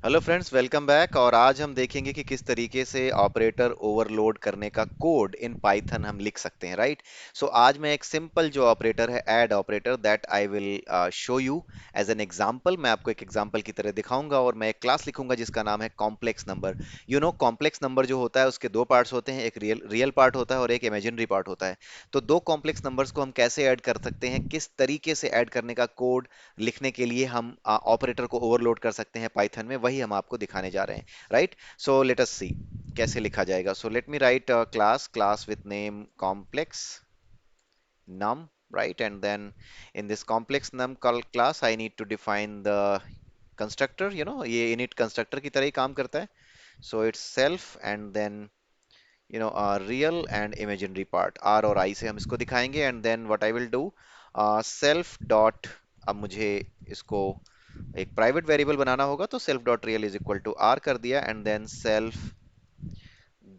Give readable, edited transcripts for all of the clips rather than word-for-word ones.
Hello friends, welcome back. और आज हम देखेंगे कि किस तरीके से ऑपरेटर ओवरलोड करने का कोड इन पाइथन हम लिख सकते हैं, राइट। सो आज मैं एक सिंपल जो ऑपरेटर है, add operator, that I will show you as an example. मैं आपको एक एग्जांपल की तरह दिखाऊंगा और मैं एक क्लास लिखूंगा जिसका नाम है कॉम्प्लेक्स नंबर। कॉम्प्लेक्स नंबर जो होता है उसके दो पार्ट्स होते हैं, एक रियल रियल पार्ट होता है और एक इमेजिनरी पार्ट होता है। तो दो कॉम्प्लेक्स नंबर्स को हम कैसे ऐड कर सकते हैं, किस तरीके से ऐड करने का कोड लिखने के लिए हम ऑपरेटर को ओवरलोड कर सकते हैं पाइथन में, वही हम आपको दिखाने जा रहे हैं, राइट। सो लेट अस सी कैसे लिखा जाएगा। So let me right class with name complex num, right, and then in this complex num call class I need to define the constructor, ये init constructor की तरह ही काम करता है। So it's self and then real and imaginary part, r और i से हम इसको दिखाएंगे। and then what I will do, self dot, अब मुझे इसको एक प्राइवेट वेरिएबल बनाना होगा, तो self dot real is equal to R कर दिया, and then self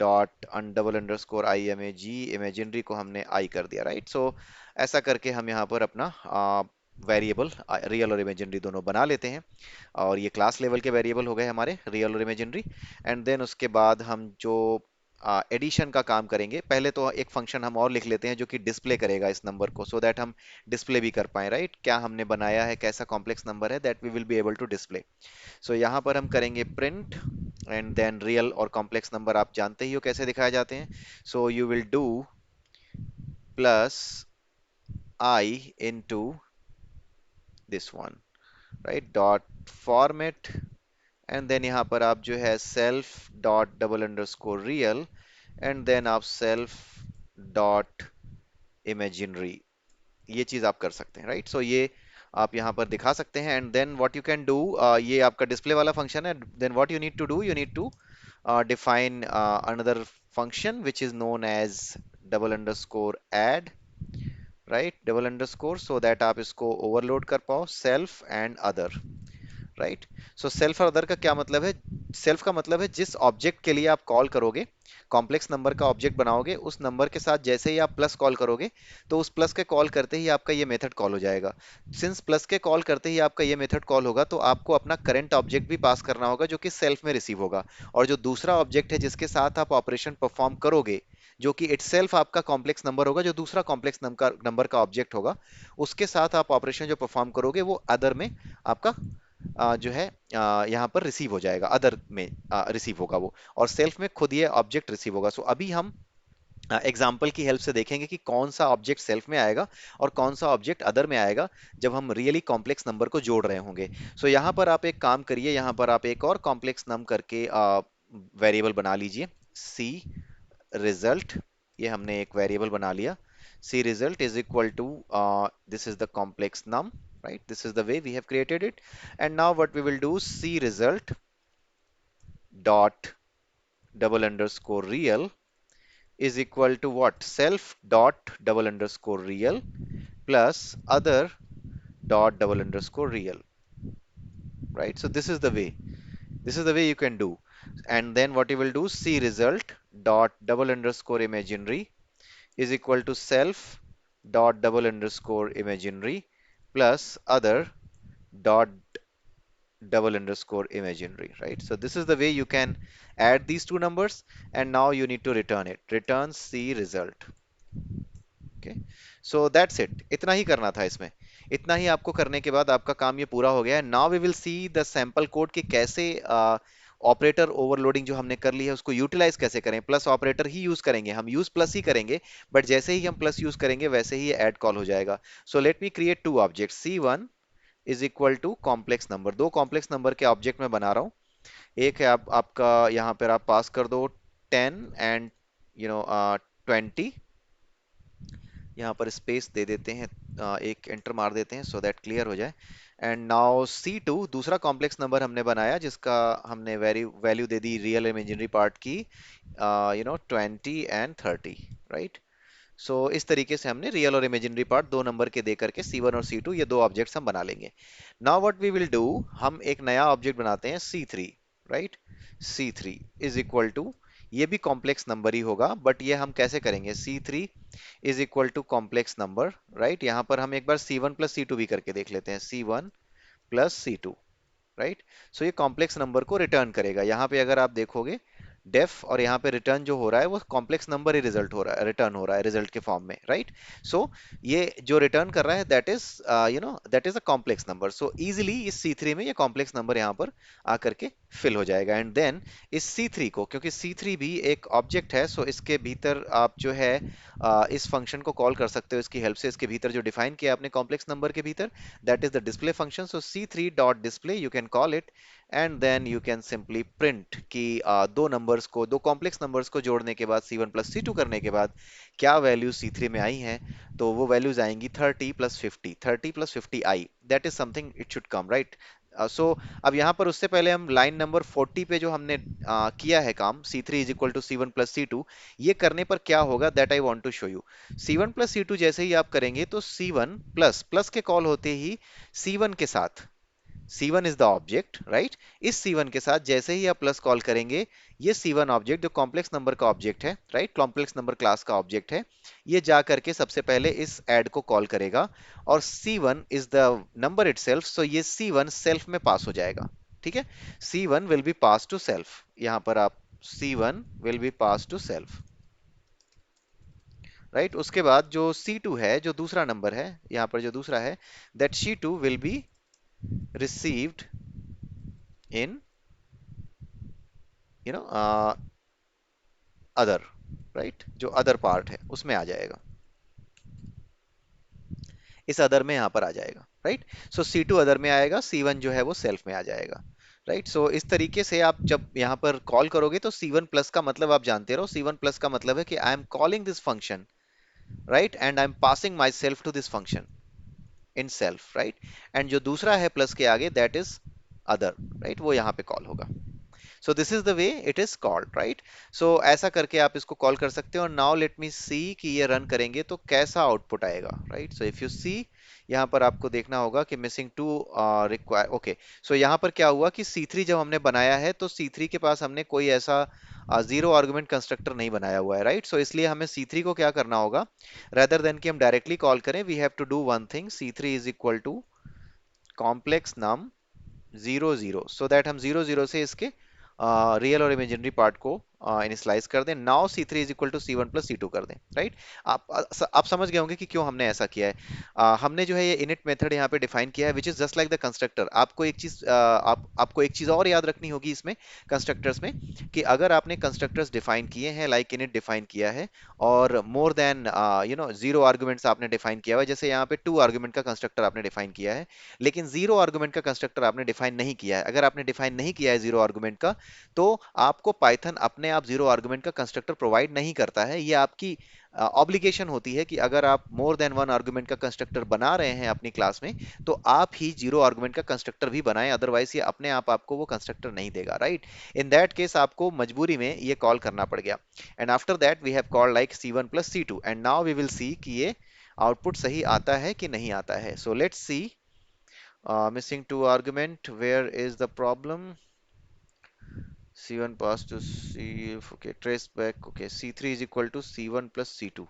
dot double underscore I M A G, imaginary को हमने आई कर दिया, राइट। सो ऐसा करके हम यहाँ पर अपना वेरिएबल रियल और इमेजिनरी दोनों बना लेते हैं। और ये क्लास लेवल के वेरिएबल हो गए हमारे रियल और इमेजिनरी। एंड देन उसके बाद हम जो एडिशन का काम करेंगे, पहले तो एक फंक्शन हम और लिख लेते हैं जो कि डिस्प्ले करेगा इस नंबर को, सो दैट हम डिस्प्ले भी कर पाए, राइट। क्या हमने बनाया है, कैसा कॉम्प्लेक्स नंबर है, that we will be able to display. So यहाँ पर हम करेंगे प्रिंट एंड देन रियल और कॉम्प्लेक्स नंबर आप जानते ही हो कैसे दिखाए जाते हैं। So you will do plus i into this one, right, dot format. And then यहाँ पर आप जो है self dot double underscore real, and then आप सेल्फ डॉट इमेजिनरी, ये चीज आप कर सकते हैं, राइट। सो ये आप यहाँ पर दिखा सकते हैं। And then what you can do, ये आपका डिस्प्ले वाला फंक्शन है। Then what you need to do, you need to define another function which is known as double underscore add, right, double underscore, so that आप इसको overload कर पाओ self and other, right. So self और other का क्या मतलब है? Self का मतलब है जिस ऑब्जेक्ट के लिए आप कॉल करोगे, कॉम्प्लेक्स नंबर का ऑब्जेक्ट बनाओगे, उस नंबर के साथ जैसे ही आप प्लस कॉल करोगे, तो उस प्लस के कॉल करते ही आपका ये मेथड कॉल हो जाएगा। सिंस प्लस के कॉल करते ही आपका ये मेथड कॉल होगा, तो आपको अपना करंट ऑब्जेक्ट भी पास करना होगा जो कि सेल्फ में रिसीव होगा। और जो दूसरा ऑब्जेक्ट है जिसके साथ आप ऑपरेशन परफॉर्म करोगे, जो कि इटसेल्फ आपका कॉम्प्लेक्स नंबर होगा, जो दूसरा कॉम्प्लेक्स नंबर का ऑब्जेक्ट होगा, उसके साथ आप ऑपरेशन जो परफॉर्म करोगे वो अदर में आपका जो है यहाँ पर रिसीव हो जाएगा, अदर में रिसीव होगा वो, और सेल्फ में खुद ये ऑब्जेक्ट रिसीव होगा। सो अभी हम एग्जाम्पल की हेल्प से देखेंगे कि कौन सा ऑब्जेक्ट सेल्फ में आएगा और कौन सा ऑब्जेक्ट अदर में आएगा जब हम रियली कॉम्प्लेक्स नंबर को जोड़ रहे होंगे। सो यहाँ पर आप एक काम करिए, यहाँ पर आप एक और कॉम्प्लेक्स नम करके वेरिएबल बना लीजिए, सी रिजल्ट। ये हमने एक वेरिएबल बना लिया, c result is equal to this is the complex num, right, this is the way we have created it. And now what we will do, c result dot double underscore real is equal to what, self dot double underscore real plus other dot double underscore real, right. So this is the way you can do. And then what you will do, c result dot double underscore imaginary is equal to self dot double underscore imaginary plus other dot double underscore imaginary, right. So this is the way you can add these two numbers, and now you need to return it, return c result, okay. So that's it, इतना ही करना था इसमें। इतना ही आपको करने के बाद आपका काम ये पूरा हो गया है। Now we will see the sample code कि कैसे ऑपरेटर ओवरलोडिंग जो हमने कर ली है उसको यूटिलाइज कैसे करें। प्लस ऑपरेटर ही यूज करेंगे, हम यूज प्लस ही करेंगे, बट जैसे ही हम प्लस यूज करेंगे वैसे ही ऐड कॉल हो जाएगा। So let me create two object, c1 is equal to complex number, दो कॉम्प्लेक्स नंबर के ऑब्जेक्ट में बना रहा हूँ। एक है आपका यहाँ पर आप पास कर दो 10 एंड 20, यहाँ पर स्पेस दे देते हैं, एक एंटर मार देते हैं सो दैट क्लियर हो जाए। एंड नाउ C2 दूसरा कॉम्प्लेक्स नंबर हमने बनाया जिसका हमने वैल्यू दे दी रियल इमेजिनरी पार्ट की 20 एंड 30, राइट। सो इस तरीके से हमने रियल और इमेजिनरी पार्ट दो नंबर के दे करके C1 और C2 ये दो ऑब्जेक्ट्स हम बना लेंगे। Now what we will do, हम एक नया ऑब्जेक्ट बनाते हैं C3, right. C3 is equal to, ये भी कॉम्प्लेक्स नंबर ही होगा, बट ये हम कैसे करेंगे, C3 is equal to complex number, right. यहाँ पर हम एक बार C1 प्लस C2 भी करके देख लेते हैं, C1 प्लस C2, राइट। सो ये कॉम्प्लेक्स नंबर को रिटर्न करेगा। यहाँ पे अगर आप देखोगे डेफ और यहाँ पे रिटर्न जो हो रहा है वो कॉम्प्लेक्स नंबर ही रिजल्ट हो रहा है, रिटर्न हो रहा है रिजल्ट के फॉर्म में, राइट। सो ये जो रिटर्न कर रहा है that is that is a complex number. So easily इस C3 में ये कॉम्प्लेक्स नंबर यहाँ पर आकर के फिल हो जाएगा। एंड देन इस C3 को, क्योंकि C3 भी एक ऑब्जेक्ट है, सो इसके भीतर आप जो है इस फंक्शन को कॉल कर सकते हो इसकी हेल्प से। इसके भीतर जो डिफाइन किया आपने कॉम्प्लेक्स नंबर के भीतर, that is the display function. So C3 dot display you can call it, and then you can simply print कि दो नंबर्स को, दो कॉम्प्लेक्स नंबर्स को जोड़ने के बाद C1 प्लस C2 करने के बाद क्या वैल्यू C3 में आई हैं। तो वो वैल्यूज आएंगी 30 plus 50, 30 plus 50 i, that is something it should come, right. So अब यहाँ पर उससे पहले हम लाइन नंबर 40 पे जो हमने किया है काम, C3 is equal to C1 plus C2, ये करने पर क्या होगा that I want to show you. C1 plus C2 जैसे ही आप करेंगे तो C1 प्लस प्लस के कॉल होते ही C1 के साथ, C1 is the object, right. इस C1 के साथ जैसे ही आप प्लस कॉल करेंगे, ये C1 ऑब्जेक्ट जो कॉम्प्लेक्स नंबर का ऑब्जेक्ट है, राइट, कॉम्प्लेक्स नंबर क्लास का ऑब्जेक्ट है, ये जा करके सबसे पहले इस ऐड को कॉल करेगा। और C1 is the number itself, so ये C1 सेल्फ में पास हो जाएगा, ठीक है। C1 will be pass to self, यहां पर आप C1 will be pass to self, right. उसके बाद जो C2 है, जो दूसरा नंबर है यहां पर, जो दूसरा है, that C2 will be received in you know other, right, जो अदर पार्ट है उसमें आ जाएगा, इस अदर में यहां पर आ जाएगा, राइट। सो C2 अदर में आएगा, C1 जो है वो सेल्फ में आ जाएगा, राइट। सो इस तरीके से आप जब यहां पर कॉल करोगे तो C1 प्लस का मतलब आप जानते रहो, C1 प्लस का मतलब है कि I am calling this function, right, and I am passing my self to this function in self, right. And जो दूसरा है प्लस के आगे दैट इज अदर, राइट, वो यहाँ पे कॉल होगा। So this is the way it is called, right. So ऐसा करके आप इसको कॉल कर सकते हो। और नाउ लेट मी सी कि ये रन करेंगे तो कैसा आउटपुट आएगा, right. So if you see, यहाँ पर आपको देखना होगा कि मिसिंग टू रिक्वायर, ओके। सो यहाँ पर क्या हुआ कि C3 जब हमने बनाया है तो C3 के पास हमने कोई ऐसा जीरो आर्गुमेंट कंस्ट्रक्टर नहीं बनाया हुआ है, राइट। सो इसलिए हमें C3 को क्या करना होगा, रेदर देन कि हम डायरेक्टली कॉल करें, we have to do one thing, C3 is equal to complex num 0 0, so that हम 0 0 से इसके रियल और इमेजिनरी पार्ट को इनिशियलाइज कर दें। Now C3 is equal to C1 plus C2 कर दें, राइट। आप समझ गए होंगे कि क्यों हमने ऐसा किया है। हमने जो है ये इनिट मेथड यहाँ पे डिफाइन किया है which is just like the constructor. आपको एक चीज आपको एक चीज और याद रखनी होगी इसमें कंस्ट्रक्टर्स में, कि अगर आपने कंस्ट्रक्टर्स डिफाइन किए हैं, लाइक इनिट डिफाइन किया है, और मोर देन जीरो आर्गुमेंट्स आपने डिफाइन किया हुआ है, जैसे यहाँ पे 2 आर्गुमेंट का कंस्ट्रक्टर आपने डिफाइन किया है, लेकिन जीरो आर्गुमेंट का कंस्ट्रक्टर आपने डिफाइन नहीं किया है। अगर आपने डिफाइन नहीं किया है जीरो आर्गुमेंट का, तो आपको पाइथन अपने आप जीरो आर्गुमेंट का कंस्ट्रक्टर प्रोवाइड नहीं करता है। ये आपकी ऑब्लिगेशन होती है कि अगर आप मोर देन वन आर्गुमेंट का कंस्ट्रक्टर बना रहे हैं अपनी क्लास में, तो आप ही जीरो आर्गुमेंट का कंस्ट्रक्टर भी बनाएं, अदरवाइज ये अपने आप आपको वो कंस्ट्रक्टर नहीं देगा, राइट। इन दैट केस आपको मजबूरी में ये कॉल करना पड़ गया। And after that we have called like C1 plus C2, and now we will see कि ये आउटपुट सही आता है कि नहीं आता है। So let's see, missing two argument, where is the problem? C1 pass to C, okay, trace back, okay, C3 is equal to C1 plus C2,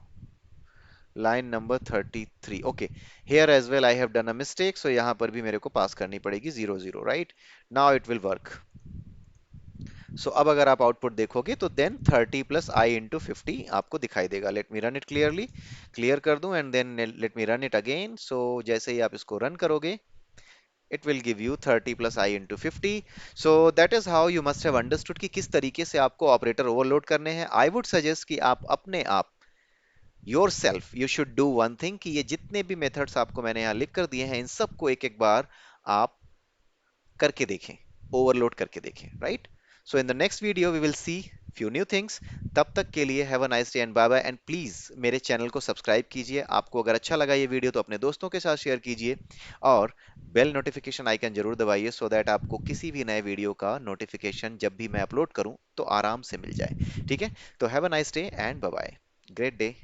line number 33, okay, here as well I have done a mistake, so यहाँ पर भी मेरे को पास करनी पड़ेगी 0 0, right। now it will work। so अब अगर आप आउटपुट देखोगे तो then 30 plus I into 50 आपको दिखाई देगा। let me run it clearly, clear कर दूं, and then let me run it again। so जैसे ही आप इसको रन करोगे, it will give you 30 plus I into 50। so that is how you must have understood कि किस तरीके से आपको ऑपरेटर ओवरलोड करने हैं। I would suggest कि आप अपने आप yourself you should do one thing, कि ये जितने भी मेथड्स आपको मैंने यहाँ लिख कर दिए हैं इन सबको एक एक बार आप करके देखें, ओवरलोड करके देखें, right. So in the next video we will see few new things. तब तक के लिए have a nice day and bye bye, and please मेरे चैनल को सब्सक्राइब कीजिए। आपको अगर अच्छा लगा ये वीडियो तो अपने दोस्तों के साथ शेयर कीजिए, और बेल नोटिफिकेशन आइकन जरूर दबाइए, सो दैट आपको किसी भी नए वीडियो का नोटिफिकेशन जब भी मैं अपलोड करूं तो आराम से मिल जाए, ठीक है। तो have a nice day and bye bye, great day.